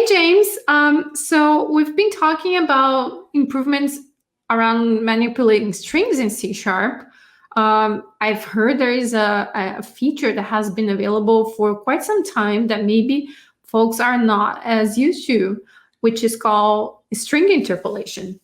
James. So we've been talking about improvements around manipulating strings in C Sharp. I've heard there is a feature that has been available for quite some time that maybe folks are not as used to, which is called string interpolation.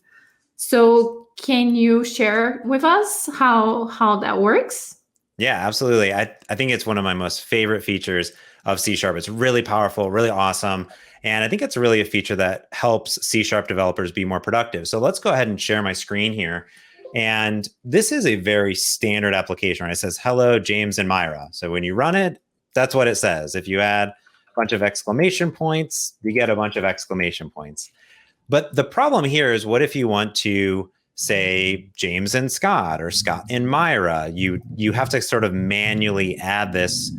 So can you share with us how that works? Yeah, absolutely. I think it's one of my most favorite features of C Sharp. It's really powerful, really awesome. And I think it's really a feature that helps C Sharp developers be more productive. So let's go ahead and share my screen here. And this is a very standard application, right? It says, hello, James and Myra. So when you run it, that's what it says. If you add a bunch of exclamation points, you get a bunch of exclamation points. But the problem here is, what if you want to say James and Scott or Scott and Myra? You have to sort of manually add this,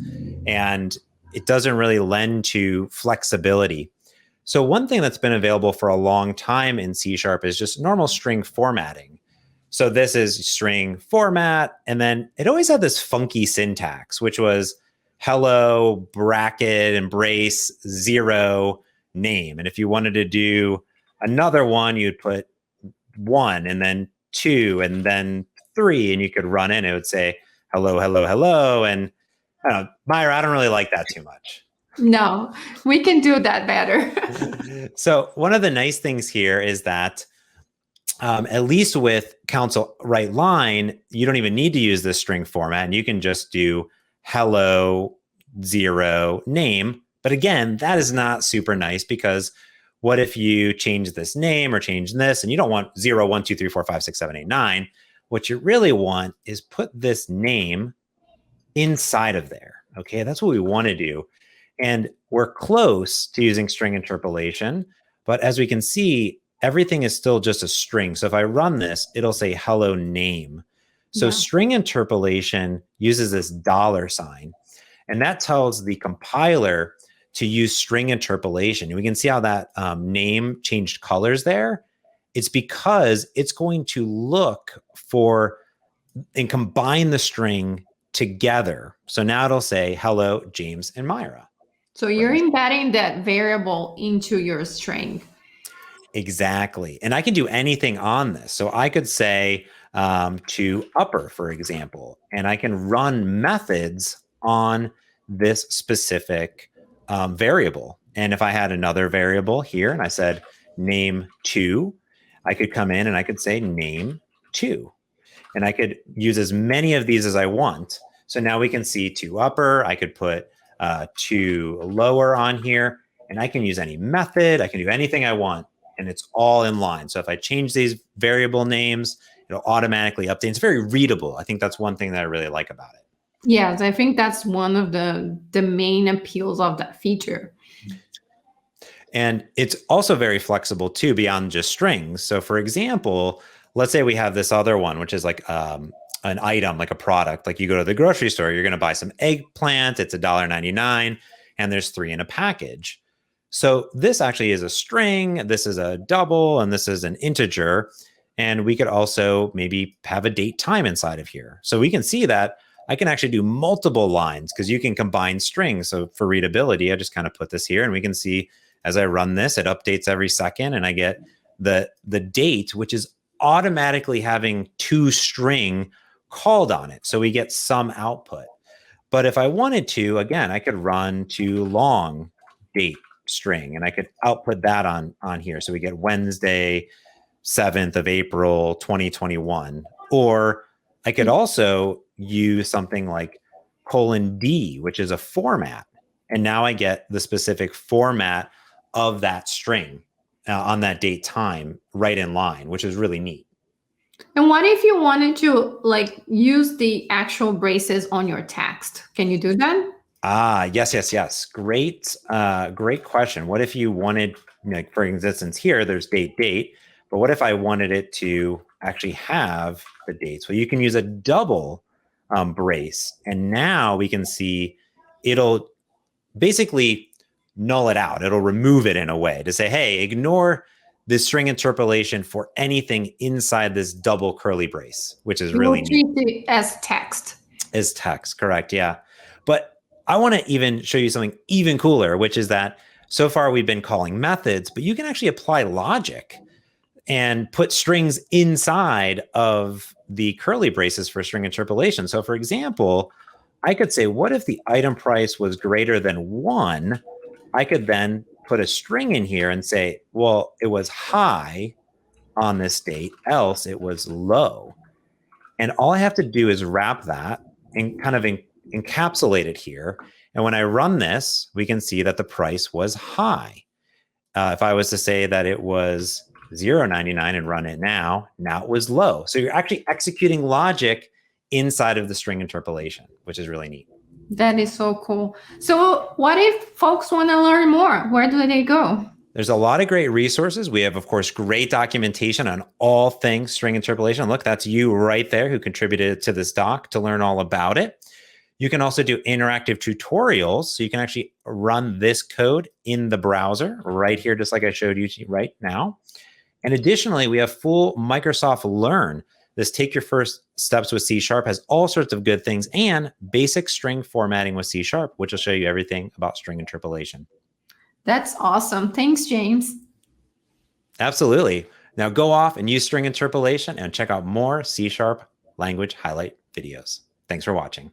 and it doesn't really lend to flexibility. So one thing that's been available for a long time in C# is just normal string formatting. So this is string format, and then it always had this funky syntax, which was hello, bracket, embrace, 0, name. And if you wanted to do another one, you'd put 1 and then 2 and then 3, and you could run in. It would say hello, hello, hello. And I don't know, Myra, I don't really like that too much. No, we can do that better. So one of the nice things here is that at least with console write line, you don't even need to use this string format, and you can just do hello, 0, name. But again, that is not super nice, because what if you change this name or change this, and you don't want 0, 1, 2, 3, 4, 5, 6, 7, 8, 9. What you really want is put this name inside of there. Okay, that's what we want to do. And we're close to using string interpolation, but as we can see, everything is still just a string. So if I run this, it'll say hello name. So string interpolation uses this $sign, and that tells the compiler to use string interpolation. And we can see how that name changed colors there. It's because it's going to look for and combine the string together. So now it'll say hello, James and Myra. So you're embedding that variable into your string. Exactly. And I can do anything on this. So I could say to upper, for example, and I can run methods on this specific variable. And if I had another variable here and I said name 2, I could come in and I could say name 2. And I could use as many of these as I want. So now we can see to upper, I could put to lower on here, and I can use any method. I can do anything I want, and it's all in line. So if I change these variable names, it'll automatically update. It's very readable. I think that's one thing that I really like about it. Yes, I think that's one of the main appeals of that feature. And it's also very flexible too, beyond just strings. So for example, let's say we have this other one, which is like an item, like a product. Like you go to the grocery store, you're going to buy some eggplant. It's $1.99, and there's 3 in a package. So this actually is a string. This is a double, and this is an integer. And we could also maybe have a date time inside of here. So we can see that I can actually do multiple lines, because you can combine strings. So for readability, I just kind of put this here, and we can see as I run this, it updates every second, and I get the date, which is automatically having 2 string called on it. So we get some output. But if I wanted to, again, I could run to long date string, and I could output that on here. So we get Wednesday, 7th of April, 2021. Or I could also use something like :D, which is a format. And now I get the specific format of that string on that date time right in line, which is really neat. And what if you wanted to like use the actual braces on your text? Can you do that? Yes. Great question. What if you wanted, like for instance, here there's date, but what if I wanted it to actually have the dates? Well, you can use a double brace, and now we can see it'll basically null it out. It'll remove it in a way to say, hey, ignore this string interpolation for anything inside this double curly brace, which is really neat. Treat it as text. As text, correct, yeah. But I want to even show you something even cooler, which is that So far, we've been calling methods, but you can actually apply logic and put strings inside of the curly braces for string interpolation. So for example, I could say, what if the item price was greater than 1? I could then put a string in here and say, well, it was high on this date, else it was low. And all I have to do is wrap that and kind of encapsulate it here. And when I run this, we can see that the price was high. If I was to say that it was $0.99 and run it now it was low. So you're actually executing logic inside of the string interpolation, which is really neat. That is so cool. So what if folks want to learn more? Where do they go? There's a lot of great resources. We have, of course, great documentation on all things string interpolation. Look, that's you right there who contributed to this doc to learn all about it. You can also do interactive tutorials. So you can actually run this code in the browser right here, just like I showed you right now. And additionally, we have full Microsoft Learn. This Take Your First Steps with C# has all sorts of good things, and basic string formatting with C#, which will show you everything about string interpolation. That's awesome. Thanks, James. Absolutely. Now go off and use string interpolation and check out more C# language highlight videos. Thanks for watching.